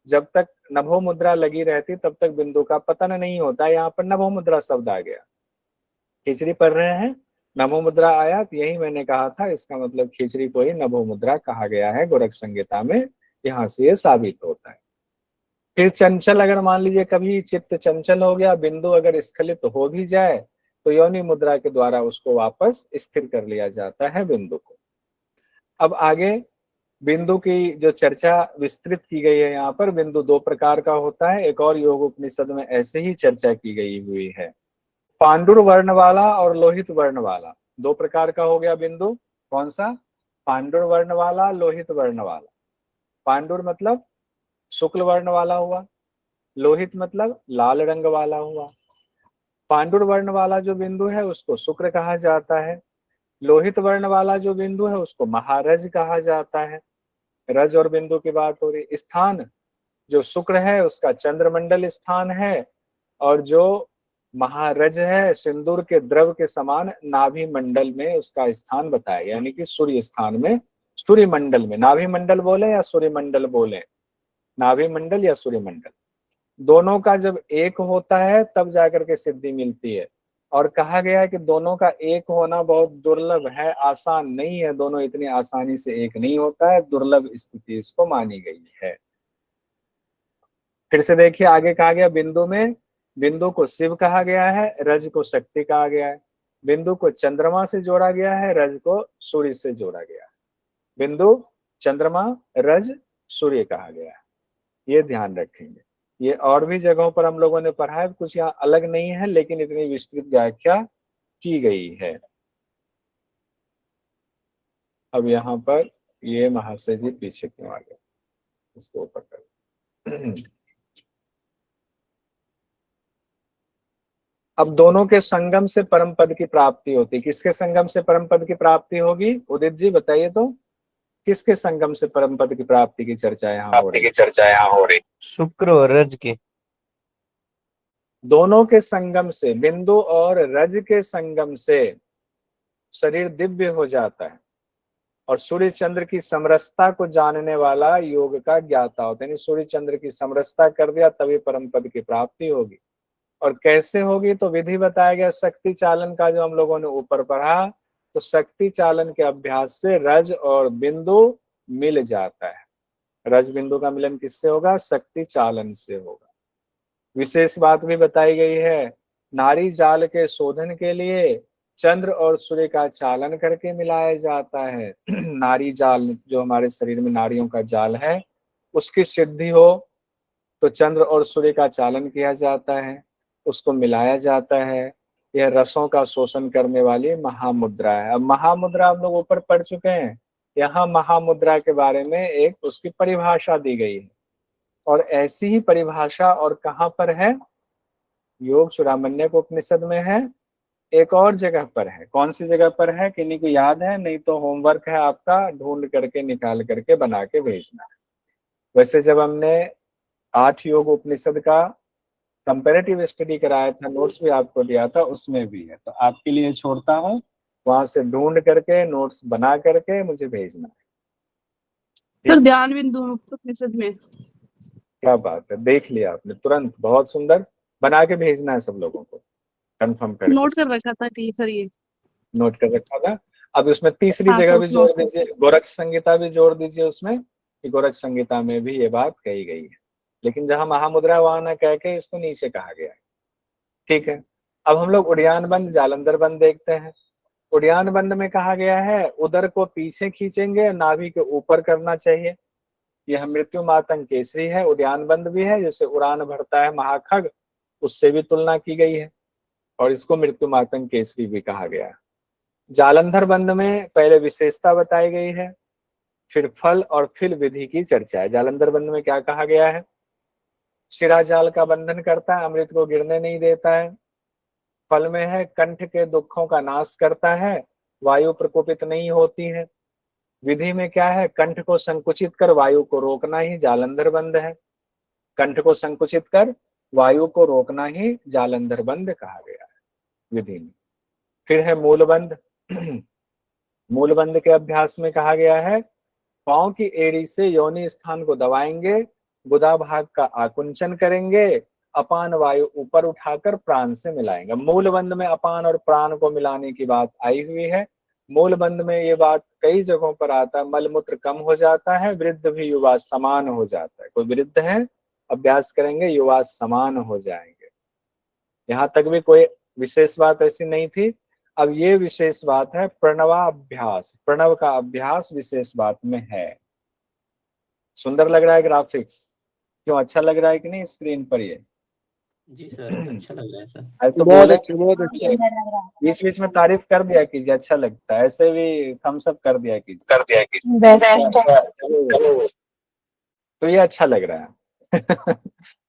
जब तक नभो मुद्रा लगी रहती तब तक बिंदु का पतन नहीं होता। यहाँ पर नभो मुद्रा शब्द आ गया, खींचरी पढ़ रहे हैं, नभो मुद्रा आया, तो यही मैंने कहा था, इसका मतलब खींचरी को ही नभो मुद्रा कहा गया है गोरक्ष संहिता में, यहाँ से ये साबित होता है। फिर चंचल, अगर मान लीजिए कभी चित्त चंचल हो गया, बिंदु अगर स्खलित हो भी जाए तो योनि मुद्रा के द्वारा उसको वापस स्थिर कर लिया जाता है बिंदु को। अब आगे बिंदु की जो चर्चा विस्तृत की गई है, यहाँ पर बिंदु दो प्रकार का होता है, एक और योग उपनिषद में ऐसे ही चर्चा की गई हुई है। पांडुर वर्ण वाला और लोहित वर्ण वाला, दो प्रकार का हो गया बिंदु। कौन सा? पांडुर वर्ण वाला, लोहित वर्ण वाला। पांडुर मतलब शुक्ल वर्ण वाला हुआ, लोहित मतलब लाल रंग वाला हुआ। पांडुर वर्ण वाला जो बिंदु है उसको शुक्र कहा जाता है, लोहित वर्ण वाला जो बिंदु है उसको महारज कहा जाता है। रज और बिंदु की बात हो रही। स्थान जो शुक्र है उसका चंद्रमंडल स्थान है, और जो महारज है सिंदूर के द्रव के समान नाभि मंडल में उसका स्थान बताया, यानी कि सूर्य स्थान में, सूर्य मंडल में। नाभि मंडल बोले या सूर्य मंडल बोले, नाभि मंडल या सूर्य मंडल, दोनों का जब एक होता है तब जाकर के सिद्धि मिलती है। और कहा गया है कि दोनों का एक होना बहुत दुर्लभ है, आसान नहीं है, दोनों इतनी आसानी से एक नहीं होता है, दुर्लभ स्थिति इसको मानी गई है। फिर से देखिए, आगे कहा गया बिंदु में, बिंदु को शिव कहा गया है, रज को शक्ति कहा गया है। बिंदु को चंद्रमा से जोड़ा गया है, रज को सूर्य से जोड़ा गया है। बिंदु, चंद्रमा, रज, सूर्य कहा गया है, ये ध्यान रखेंगे। ये और भी जगहों पर हम लोगों ने पढ़ा है, कुछ यहाँ अलग नहीं है, लेकिन इतनी विस्तृत व्याख्या की गई है। अब यहाँ पर ये महाशय जी पीछे क्यों आ गए, इसको ऊपर कर। अब दोनों के संगम से परम पद की प्राप्ति होती। किसके संगम से परम पद की प्राप्ति होगी? उदित जी बताइए तो, किसके संगम से परम पद की प्राप्ति की चर्चा यहाँ हो रही? शुक्र और रज के, दोनों के संगम से, बिंदु और रज के संगम से शरीर दिव्य हो जाता है और सूर्य चंद्र की समरसता को जानने वाला योग का ज्ञाता होता है। यानी सूर्य चंद्र की समरसता कर दिया तभी परम पद की प्राप्ति होगी। और कैसे होगी? तो विधि बताया गया शक्ति चालन का, जो हम लोगों ने ऊपर पढ़ा। तो शक्ति चालन के अभ्यास से रज और बिंदु मिल जाता है। रज बिंदु का मिलन किससे होगा? शक्ति चालन से होगा। विशेष बात भी बताई गई है, नारी जाल के शोधन के लिए चंद्र और सूर्य का चालन करके मिलाया जाता है। नारी जाल, जो हमारे शरीर में नारियों का जाल है, उसकी सिद्धि हो तो चंद्र और सूर्य का चालन किया जाता है, उसको मिलाया जाता है। यह रसों का शोषण करने वाली महामुद्रा है। अब महामुद्रा हम लोग ऊपर पढ़ चुके हैं, यहाँ महामुद्रा के बारे में एक उसकी परिभाषा दी गई है, और ऐसी ही परिभाषा और कहाँ पर है? योग चूड़ामण्य उपनिषद में है, एक और जगह पर है। कौन सी जगह पर है? किन्हीं को याद है? नहीं तो होमवर्क है आपका, ढूंढ करके निकाल करके बना के भेजना है। वैसे जब हमने 8 योग उपनिषद का कंपैरेटिव स्टडी कराया था, नोट्स भी आपको दिया था, उसमें भी है, तो आपके लिए छोड़ता हूँ, वहां से ढूंढ करके नोट्स बना करके मुझे भेजना है। सर ध्यान बिंदु उपनिषद में। क्या बात है, देख लिया आपने तुरंत, बहुत सुंदर। बना के भेजना है सब लोगों को, कंफर्म करके। नोट कर रखा था कि सर ये नोट कर रखा था। अब उसमें तीसरी हाँ जगह सर भी उसमें जोड़ दीजिए, गोरक्ष संहिता भी जोड़ दीजिए उसमें, कि गोरक्ष संहिता में भी ये बात कही गई है, लेकिन जहां महामुद्रा वहां न कह के इसको नीचे कहा गया है। ठीक है, अब हम लोग उड़ियान बंद जालंधर बंद देखते हैं। उड़ियान बंद में कहा गया है उदर को पीछे खींचेंगे, नाभि के ऊपर करना चाहिए। यह मृत्यु मातंग केसरी है, उड़ियान बंद भी है, जैसे उड़ान भरता है महाखग, उससे भी तुलना की गई है, और इसको मृत्यु मातंग केसरी भी कहा गया है। जालंधर बंद में पहले विशेषता बताई गई है, फिर फल और फिर विधि की चर्चा है। जालंधर बंद में क्या कहा गया है? शिरा जाल का बंधन करता है, अमृत को गिरने नहीं देता है। फल में है कंठ के दुखों का नाश करता है, वायु प्रकोपित नहीं होती है। विधि में क्या है? कंठ को संकुचित कर वायु को रोकना ही जालंधर बंद है। कंठ को संकुचित कर वायु को रोकना ही जालंधर बंद कहा गया है विधि में। फिर है मूलबंध। मूलबंध के अभ्यास में कहा गया है पांव की एड़ी से योनि स्थान को दबाएंगे, गुदा भाग का आकुंचन करेंगे, अपान वायु ऊपर उठाकर प्राण से मिलाएंगे। मूलबंध में अपान और प्राण को मिलाने की बात आई हुई है। मूलबंध में ये बात कई जगहों पर आता है, मलमूत्र कम हो जाता है, वृद्ध भी युवा समान हो जाता है। कोई वृद्ध है, अभ्यास करेंगे, युवा समान हो जाएंगे। यहां तक भी कोई विशेष बात ऐसी नहीं थी। अब ये विशेष बात है प्रणवाभ्यास, प्रणव का अभ्यास विशेष बात में है। सुंदर लग रहा है ग्राफिक्स? क्यों, अच्छा लग रहा है कि नहीं स्क्रीन पर ये? जी सर, अच्छा लग रहा है सर। अरे तो बहुत बोले, अच्छा, बहुत अच्छा। बीच बीच में तारीफ कर दिया कीजिए, अच्छा लगता है, ऐसे भी थम्स अप कर दिया कीजिए। तो ये अच्छा लग रहा है।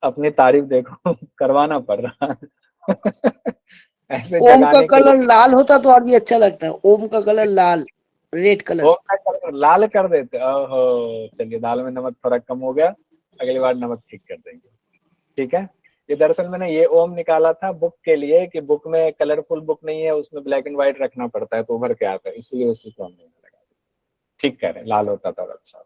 अपनी तारीफ देखो, करवाना पड़ रहा है। ऐसे ओम का जगाने के कलर लिए लाल होता तो और भी अच्छा लगता है। ओम का कलर लाल, रेड कलर। ओम का कलर लाल कर देते। ओहो, चलिए दाल में नमक थोड़ा कम हो गया, अगली बार नमक ठीक कर देंगे। ठीक है, ये दरअसल मैंने ये ओम निकाला था बुक के लिए, कि बुक में कलरफुल बुक नहीं है, उसमें ब्लैक एंड व्हाइट रखना पड़ता है तो उभर के आता है, इसलिए उसी को हमने लगा दिया। ठीक कह रहे, लाल होता था अच्छा।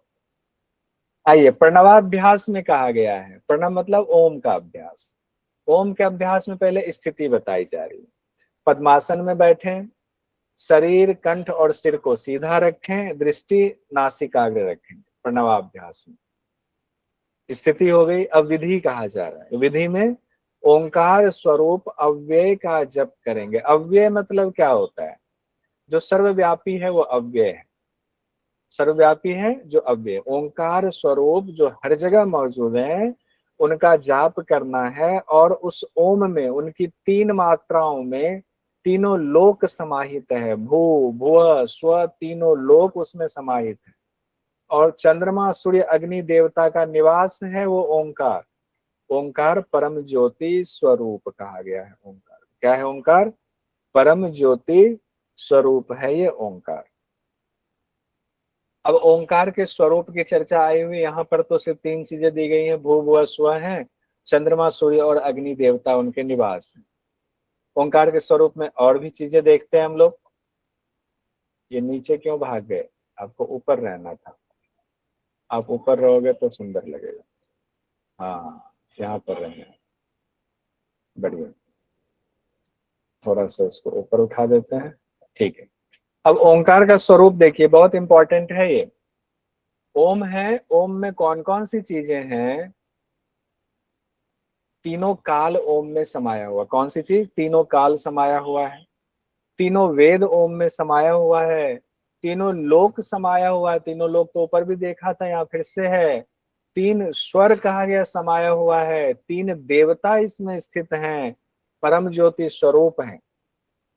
आइए, प्रणवाभ्यास में कहा गया है, प्रणव मतलब ओम का अभ्यास। ओम के अभ्यास में पहले स्थिति बताई जा रही है। पद्मासन में बैठे, शरीर, कंठ और सिर को सीधा रखें, दृष्टि नासिकाग्र रखें। प्रणवाभ्यास में स्थिति हो गई। अब विधि कहा जा रहा है। विधि में ओंकार स्वरूप अव्यय का जप करेंगे। अव्यय मतलब क्या होता है? जो सर्वव्यापी है वो अव्यय है, सर्वव्यापी है जो अव्यय। ओंकार स्वरूप जो हर जगह मौजूद है, उनका जाप करना है, और उस ओम में उनकी 3 मात्राओं में तीनों लोक समाहित है। भू भुव स्व, तीनों लोक उसमें समाहित है। और चंद्रमा, सूर्य, अग्नि देवता का निवास है वो ओंकार। ओंकार परम ज्योति स्वरूप कहा गया है। ओंकार क्या है? ओंकार परम ज्योति स्वरूप है ये ओंकार। अब ओंकार के स्वरूप की चर्चा आई हुई, यहाँ पर तो सिर्फ 3 चीजें दी गई हैं, भू भुव स्व है, चंद्रमा, सूर्य और अग्नि देवता उनके निवास है। ओंकार के स्वरूप में और भी चीजें देखते हैं हम लोग। ये नीचे क्यों भाग गए? आपको ऊपर रहना था, आप ऊपर रहोगे तो सुंदर लगेगा। हाँ, यहाँ पर रहना, बढ़िया। थोड़ा सा उसको ऊपर उठा देते हैं, ठीक है। अब ओंकार का स्वरूप देखिए, बहुत इंपॉर्टेंट है ये। ओम है, ओम में कौन कौन सी चीजें हैं? तीनों काल ओम में समाया हुआ। कौन सी चीज? तीनों काल समाया हुआ है, तीनों वेद ओम में समाया हुआ है, तीनों लोक समाया हुआ है। तीनों लोक तो ऊपर भी देखा था, यहाँ फिर से है। 3 स्वर कहा गया समाया हुआ है, 3 देवता इसमें स्थित हैं, परम ज्योति स्वरूप हैं।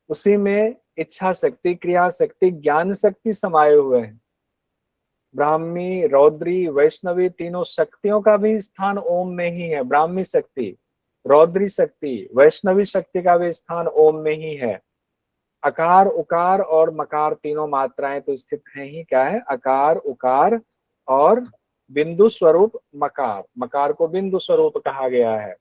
उसी में इच्छा शक्ति, क्रिया शक्ति, ज्ञान शक्ति समाये हुए हैं। ब्राह्मी, रौद्री, वैष्णवी तीनों शक्तियों का भी स्थान ओम में ही है। ब्राह्मी शक्ति, रौद्री शक्ति, वैष्णवी शक्ति का भी स्थान ओम में ही है। अकार, उकार और मकार तीनों मात्राएं तो स्थित हैं ही। क्या है? अकार, उकार और बिंदु स्वरूप मकार। मकार को बिंदु स्वरूप कहा गया है।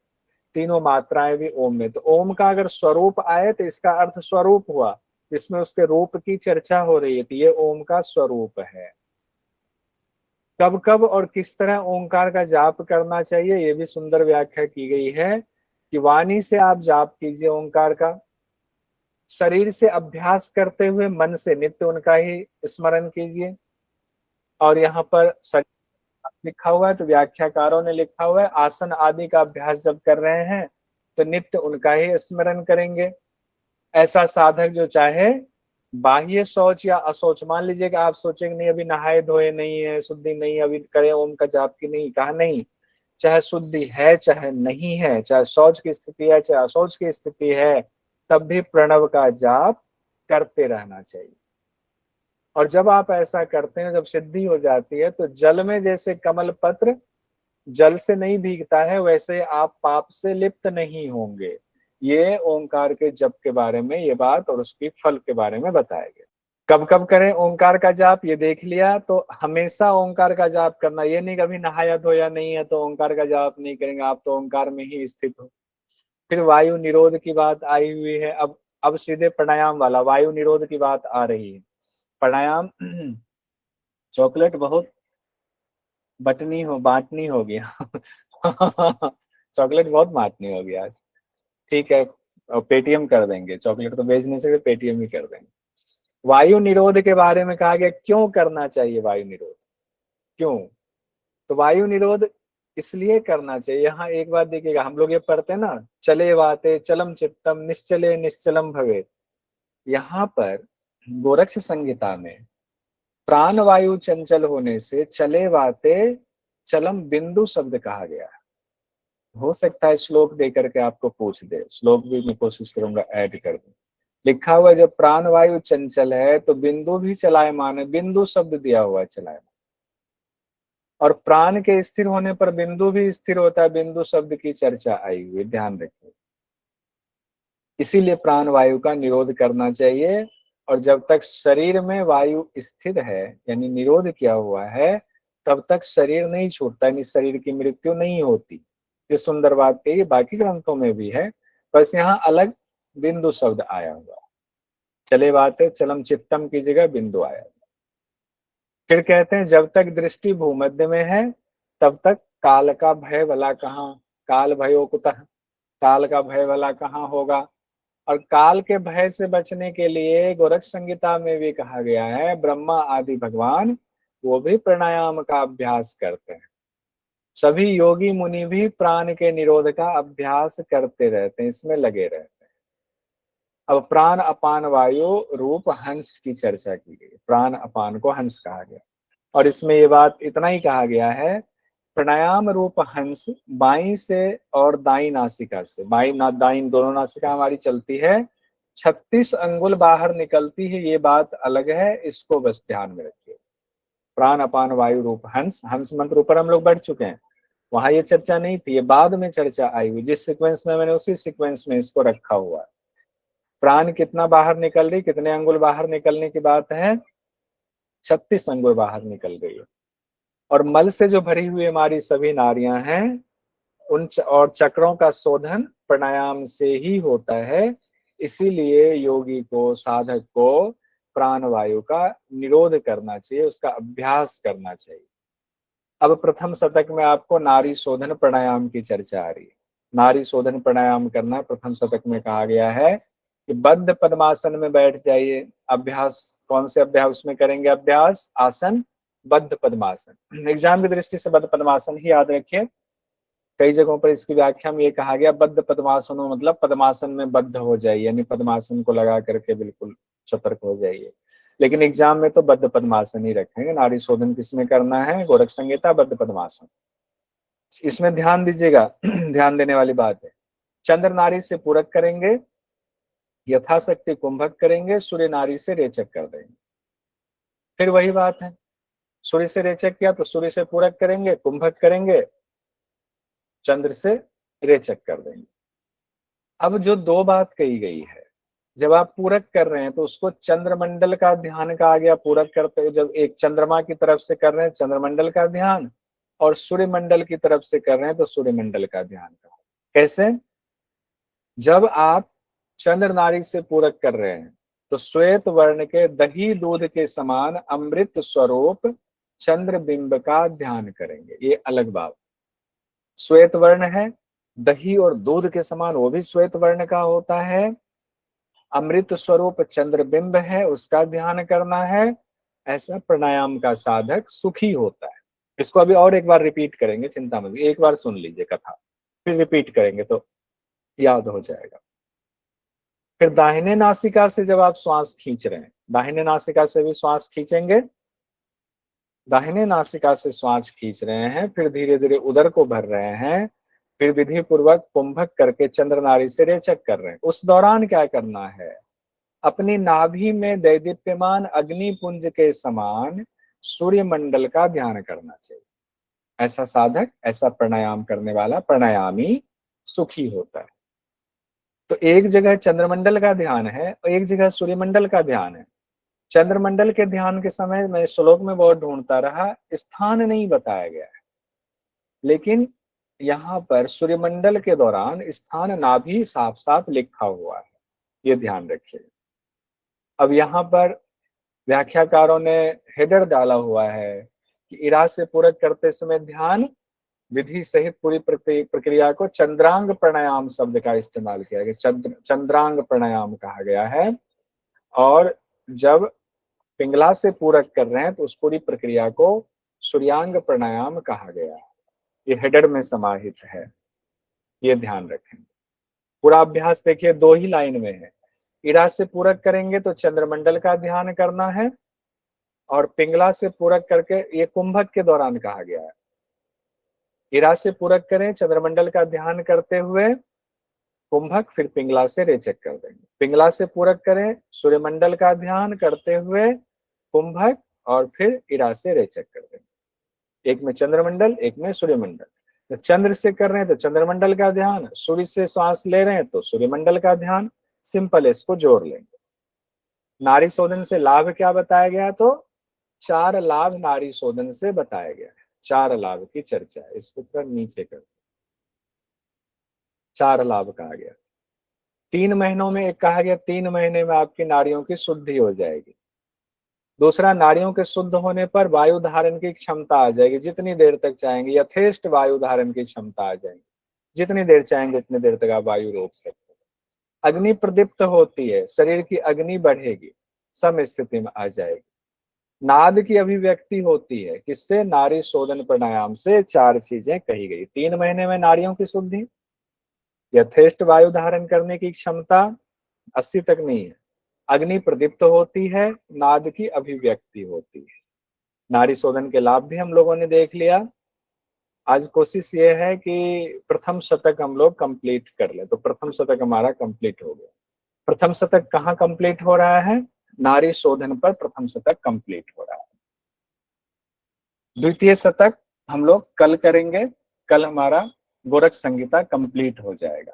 तीनों मात्राएं भी ओम में। तो ओम का अगर स्वरूप आए तो इसका अर्थ स्वरूप हुआ, इसमें उसके रूप की चर्चा हो रही है, तो ये ओम का स्वरूप है। कब कब और किस तरह ओंकार का जाप करना चाहिए, ये भी सुंदर व्याख्या की गई है कि वाणी से आप जाप कीजिए ओंकार का, शरीर से अभ्यास करते हुए मन से नित्य उनका ही स्मरण कीजिए। और यहाँ पर लिखा हुआ है तो व्याख्याकारों ने लिखा हुआ है आसन आदि का अभ्यास जब कर रहे हैं तो नित्य उनका ही स्मरण करेंगे। ऐसा साधक जो चाहे बाह्य शौच या अशौच, मान लीजिए कि आप सोचेंगे नहीं अभी नहाए धोए नहीं है, शुद्धि नहीं, अभी करें ओम का जाप की नहीं, कहा नहीं। चाहे शुद्धि है चाहे नहीं है, चाहे शौच की स्थिति है चाहे अशौच की स्थिति है, तब भी प्रणव का जाप करते रहना चाहिए। और जब आप ऐसा करते हैं, जब सिद्धि हो जाती है, तो जल में जैसे कमल पत्र जल से नहीं भीगता है, वैसे आप पाप से लिप्त नहीं होंगे। ये ओंकार के जप के बारे में ये बात और उसकी फल के बारे में बताया गया। कब कब करें ओंकार का जाप ये देख लिया, तो हमेशा ओंकार का जाप करना, ये नहीं कभी नहाया धोया नहीं है तो ओंकार का जाप नहीं करेंगे, आप तो ओंकार में ही स्थित हो। फिर वायु निरोध की बात आई हुई है। अब सीधे प्राणायाम वाला वायु निरोध की बात आ रही है। प्राणायाम चॉकलेट बहुत बांटनी हो गया चॉकलेट बहुत बांटनी हो गया आज। ठीक है, पेटीएम कर देंगे, चॉकलेट तो बेच नहीं सकते, पेटीएम ही कर देंगे। वायु निरोध के बारे में कहा गया, क्यों करना चाहिए वायु निरोध, क्यों? तो वायु निरोध इसलिए करना चाहिए। यहाँ एक बात देखिएगा, हम लोग ये पढ़ते हैं ना, चले वाते चलम चित्तम निश्चले निश्चलम भवे। यहाँ पर गोरक्ष संहिता में प्राण वायु चंचल होने से चले वाते चलम बिंदु शब्द कहा गया है। हो सकता है श्लोक देकर के आपको पूछ दे, श्लोक भी मैं कोशिश करूंगा ऐड कर दूं। लिखा हुआ जब प्राण वायु चंचल है तो बिंदु भी चलायमान है, बिंदु शब्द दिया हुआ है चलायमान। और प्राण के स्थिर होने पर बिंदु भी स्थिर होता है, बिंदु शब्द की चर्चा आई हुई, ध्यान रखिए। इसीलिए प्राण वायु का निरोध करना चाहिए। और जब तक शरीर में वायु स्थिर है यानी निरोध किया हुआ है, तब तक शरीर नहीं छूटता, यानी शरीर की मृत्यु नहीं होती। ये सुंदर बात कही, बाकी ग्रंथों में भी है, बस यहाँ अलग बिंदु शब्द आया हुआ। चले बात है चलम चित्तम की जगह बिंदु आया। फिर कहते हैं जब तक दृष्टि भूमध्य में है तब तक काल का भय भला कहाँ, काल भयो कुतः, काल का भय भला कहाँ होगा। और काल के भय से बचने के लिए गोरक्ष संहिता में भी कहा गया है, ब्रह्मा आदि भगवान वो भी प्राणायाम का अभ्यास करते हैं। सभी योगी मुनि भी प्राण के निरोध का अभ्यास करते रहते हैं, इसमें लगे रहते हैं। अब प्राण अपान वायु रूप हंस की चर्चा की गई, प्राण अपान को हंस कहा गया। और इसमें ये बात इतना ही कहा गया है, प्राणायाम रूप हंस बाई से और दाई नासिका से, बाई ना दाई दोनों नासिका हमारी चलती है, 36 अंगुल बाहर निकलती है, ये बात अलग है, इसको बस ध्यान में रखिए। प्राण अपान वायु रूप हंस, हंस मंत्र ऊपर हम लोग बढ़ चुके हैं, वहां ये चर्चा नहीं थी, ये बाद में चर्चा आई हुई। जिस सीक्वेंस में मैंने उसी सीक्वेंस में इसको रखा हुआ है। प्राण कितना बाहर निकल रही, कितने अंगुल बाहर निकलने की बात है, 36 अंगुल बाहर निकल गई है। और मल से जो भरी हुई हमारी सभी नारियां हैं उन और चक्रों का शोधन प्राणायाम से ही होता है। इसीलिए योगी को, साधक को प्राण वायु का निरोध करना चाहिए, उसका अभ्यास करना चाहिए। अब प्रथम शतक में आपको नारी शोधन प्राणायाम की चर्चा आ रही है। नारी शोधन प्राणायाम करना प्रथम शतक में कहा गया है कि बद्ध पद्मासन में बैठ जाइए। अभ्यास कौन से अभ्यास में करेंगे, अभ्यास आसन बद्ध पद्मासन। एग्जाम की दृष्टि से बद्ध पद्मासन ही याद रखिए। कई जगहों पर इसकी व्याख्या में ये कहा गया बद्ध पद्मासनो मतलब पद्मासन में बद्ध हो जाइए, यानी पद्मासन को लगा करके बिल्कुल सतर्क हो जाइए। लेकिन एग्जाम में तो बद्ध पद्मासन ही रखेंगे। नारी शोधन किसमें करना है, गोरख संहिता बद्ध पद्मासन। इसमें ध्यान दीजिएगा ध्यान देने वाली बात है। चंद्र नारी से पूरक करेंगे, यथाशक्ति कुंभक करेंगे, सूर्य नारी से रेचक कर देंगे। फिर वही बात है, सूर्य से रेचक किया तो सूर्य से पूरक करेंगे, कुंभक करेंगे, चंद्र से रेचक कर देंगे। अब जो दो बात कही गई है, जब आप पूरक कर रहे हैं तो उसको चंद्रमंडल का ध्यान कहा गया। पूरक करते हुए जब एक चंद्रमा की तरफ से कर रहे हैं चंद्रमंडल का ध्यान, और सूर्यमंडल की तरफ से कर रहे हैं तो सूर्यमंडल का ध्यान कहा। कैसे? जब आप चंद्र नारी से पूरक कर रहे हैं तो श्वेत वर्ण के दही दूध के समान अमृत स्वरूप चंद्र बिंब का ध्यान करेंगे। ये अलग बात। श्वेत वर्ण है, दही और दूध के समान वो भी श्वेत वर्ण का होता है। अमृत स्वरूप चंद्र बिंब है, उसका ध्यान करना है। ऐसा प्राणायाम का साधक सुखी होता है। इसको अभी और एक बार रिपीट करेंगे, चिंता मत, एक बार सुन लीजिए कथा, फिर रिपीट करेंगे तो याद हो जाएगा। फिर दाहिने नासिका से जब आप श्वास खींच रहे हैं, दाहिने नासिका से भी श्वास खींचेंगे, दाहिने नासिका से श्वास खींच रहे हैं, फिर धीरे धीरे उदर को भर रहे हैं, फिर विधि पूर्वक कुंभक करके चंद्र नारी से रेचक कर रहे हैं। उस दौरान क्या करना है? अपनी नाभि में दैदीप्यमान अग्नि पुंज के समान सूर्य मंडल का ध्यान करना चाहिए। ऐसा साधक, ऐसा प्राणायाम करने वाला प्राणायामी सुखी होता है। तो एक जगह चंद्रमंडल का ध्यान है और एक जगह सूर्यमंडल का ध्यान है। चंद्रमंडल के ध्यान के समय मैं श्लोक में बहुत ढूंढता रहा, स्थान नहीं बताया गया है, लेकिन यहाँ पर सूर्यमंडल के दौरान स्थान नाभि साफ साफ लिखा हुआ है, ये ध्यान रखिए। अब यहाँ पर व्याख्याकारों ने हेडर डाला हुआ है कि इरा से पूरक करते समय ध्यान विधि सहित पूरी प्रक्रिया को चंद्रांग प्राणायाम शब्द का इस्तेमाल किया गया, चंद्रांग प्राणायाम कहा गया है। और जब पिंगला से पूरक कर रहे हैं तो उस पूरी प्रक्रिया को सूर्यांग प्राणायाम कहा गया है। ये हेडर में समाहित है, ये ध्यान रखें। पूरा अभ्यास देखिए, 2 ही लाइन में है। इरा से पूरक करेंगे तो चंद्रमंडल का ध्यान करना है, और पिंगला से पूरक करके, ये कुंभक के दौरान कहा गया है। इरा से पूरक करें चंद्रमंडल का ध्यान करते हुए कुंभक, फिर पिंगला से रेचक कर देंगे। पिंगला से पूरक करें सूर्यमंडल का ध्यान करते हुए कुंभक, और फिर इरा से रेचक कर देंगे। एक में चंद्रमंडल, एक में सूर्यमंडल। तो चंद्र से कर रहे हैं तो चंद्रमंडल का ध्यान, सूर्य से श्वास ले रहे हैं तो सूर्यमंडल का ध्यान। सिंपल, इसको जोड़ लेंगे। नारी शोधन से लाभ क्या बताया गया? तो 4 लाभ नारी शोधन से बताया गया है। 4 लाभ की चर्चा है, इसको थोड़ा नीचे कर। 4 लाभ कहा गया। 3 महीनों में एक कहा गया, 3 महीने में आपकी नाड़ियों की शुद्धि हो जाएगी। दूसरा, नाड़ियों के शुद्ध होने पर वायु धारण की क्षमता आ जाएगी, जितनी देर तक चाहेंगे यथेष्ट वायु धारण की क्षमता आ जाएगी। जितनी देर चाहेंगे उतनी देर तक आप वायु रोक सकते हैं। अग्नि प्रदीप्त होती है, शरीर की अग्नि बढ़ेगी, सम स्थिति में आ जाएगी। नाद की अभिव्यक्ति होती है, किससे? नारी शोधन प्राणायाम से। 4 चीजें कही गई। 3 महीने में नाड़ियों की शुद्धि, यथेष्ट वायु धारण करने की क्षमता 80 तक नहीं है, अग्नि प्रदीप्त होती है, नाद की अभिव्यक्ति होती है। नारी शोधन के लाभ भी हम लोगों ने देख लिया। आज कोशिश ये है कि प्रथम शतक हम लोग कंप्लीट कर ले। तो प्रथम शतक हमारा कंप्लीट हो गया। प्रथम शतक कहाँ कंप्लीट हो रहा है? नारी शोधन पर प्रथम शतक कंप्लीट हो रहा है। द्वितीय शतक हम लोग कल करेंगे। कल हमारा गोरख संहिता कंप्लीट हो जाएगा।